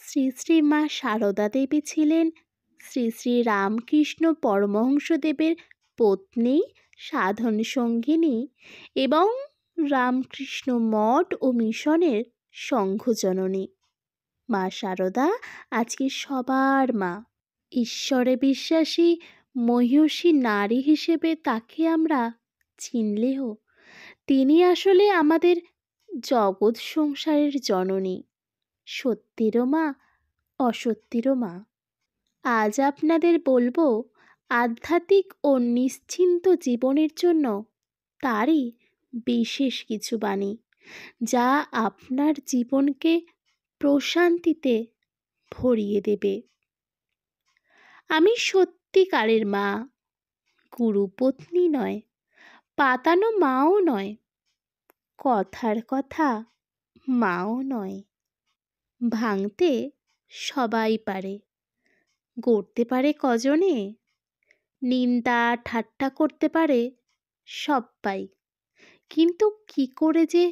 শ্রী শ্রী মা সারদা দেবী ছিলেন শ্রী শ্রী রামকৃষ্ণ পরমহংসদেবের পত্নী, সাধন সঙ্গিনী এবং রামকৃষ্ণ মঠ ও মিশনের সংঘজননী। মা সারদা আজকে সবার মা। ঈশ্বরে বিশ্বাসী মহিষী নারী হিসেবে তাকে আমরা চিনলেও তিনি আসলে আমাদের জগৎ সংসারের জননী, সত্যিরও মা, অসত্যিরও মা। আজ আপনাদের বলবো আধ্যাত্মিক ও নিশ্চিন্ত জীবনের জন্য তারই বিশেষ কিছু বাণী, যা আপনার জীবনকে প্রশান্তিতে ভরিয়ে দেবে। আমি সত্যিকারের মা, গুরুপত্নী নয়, পাতানো মাও নয়, কথার কথা মাও নয়। ভাঙতে সবাই পারে, গড়তে পারে কজনে? নিন্দা ঠাট্টা করতে পারে সব্বাই, কিন্তু কি করে যে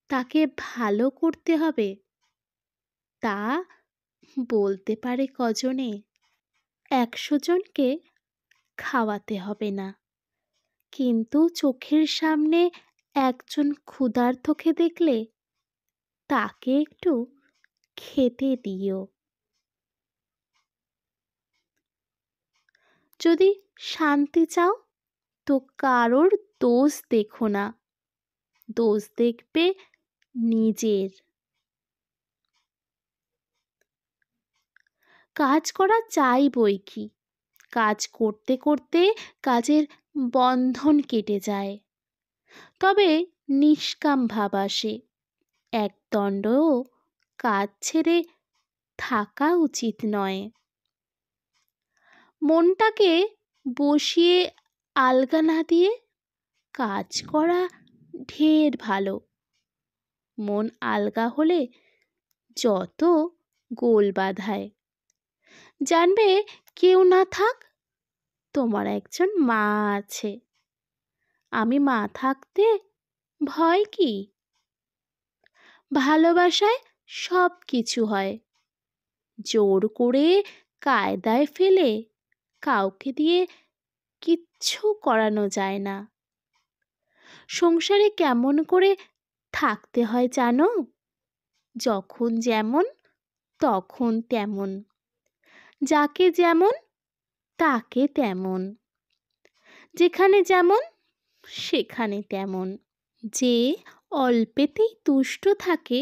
তাকে ভালো করতে হবে তা বলতে পারে কজনে? 100 জনকে খাওয়াতে হবে না, কিন্তু চোখের সামনে একজন ক্ষুধার্তকে দেখলে তাকে একটু খেতে দিও। যদি শান্তি চাও তো কারোর দোষ দেখো না, দোষ দেখবে নিজের। কাজ করা চাই বই কি, কাজ করতে করতে কাজের বন্ধন কেটে যায়, তবে নিষ্কাম ভাব আসে। একদণ্ডও কাজ ছেড়ে থাকা উচিত নয়। মনটাকে বসিয়ে আলগা না দিয়ে কাজ করা ঢের ভালো। মন আলগা হলে যত গোল বাধায়। জানবে কেউ না থাক, তোমার একজন মা আছে। আমি মা থাকতে ভয় কি? ভালোবাসায় সব কিছু হয়। জোর করে কায়দায় ফেলে কাউকে দিয়ে কিচ্ছু করানো যায় না। সংসারে কেমন করে থাকতে হয় জানো? যখন যেমন তখন তেমন, যাকে যেমন তাকে তেমন, যেখানে যেমন সেখানে তেমন। যে অল্পেতেই তুষ্ট থাকে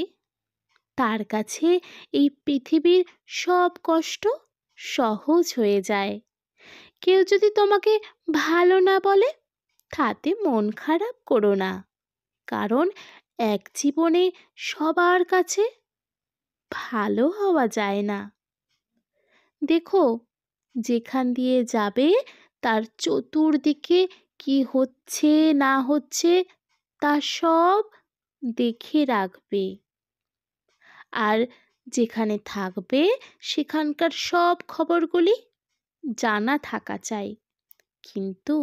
তার কাছে এই পৃথিবীর সব কষ্ট সহজ হয়ে যায়। কেউ যদি তোমাকে ভালো না বলে তাতে মন খারাপ করো না, কারণ এক জীবনে সবার কাছে ভালো হওয়া যায় না। দেখো, যেখান দিয়ে যাবে তার চতুর্দিকে কি হচ্ছে না হচ্ছে তা সব দেখে রাখবে, আর যেখানে থাকবে সেখানকার সব খবরগুলি জানা থাকা চাই, কিন্তু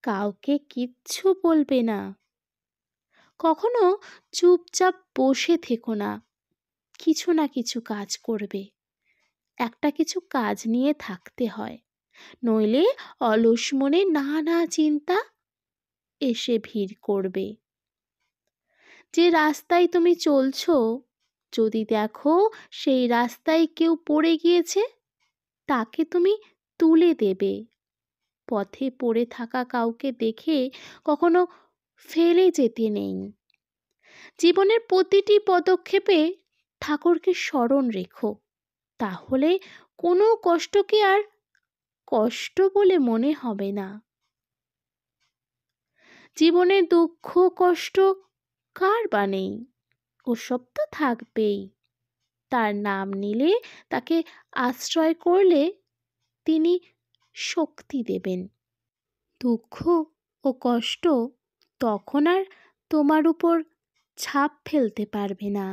কাউকে কিচ্ছু বলবে না। কখনো চুপচাপ বসে থেকো না, কিছু না কিছু কাজ করবে। একটা কিছু কাজ নিয়ে থাকতে হয়, নইলে অলস মনে নানা চিন্তা এসে ভিড় করবে। যে রাস্তায় তুমি চলছো, যদি দেখো সেই রাস্তায় কেউ পড়ে গিয়েছে, তাকে তুমি তুলে দেবে। পথে পড়ে থাকা কাউকে দেখে কখনো ফেলে যেতে নেই। জীবনের প্রতিটি পদক্ষেপে ঠাকুরকে স্মরণ রেখো, তাহলে কোনো কষ্টকে আর কষ্ট বলে মনে হবে না। জীবনে দুঃখ কষ্ট কার বা নেই, ওসব তো থাকবেই। তার নাম নিলে, তাকে আশ্রয় করলে তিনি শক্তি দেবেন। দুঃখ ও কষ্ট তখন আর তোমার উপর ছাপ ফেলতে পারবে না।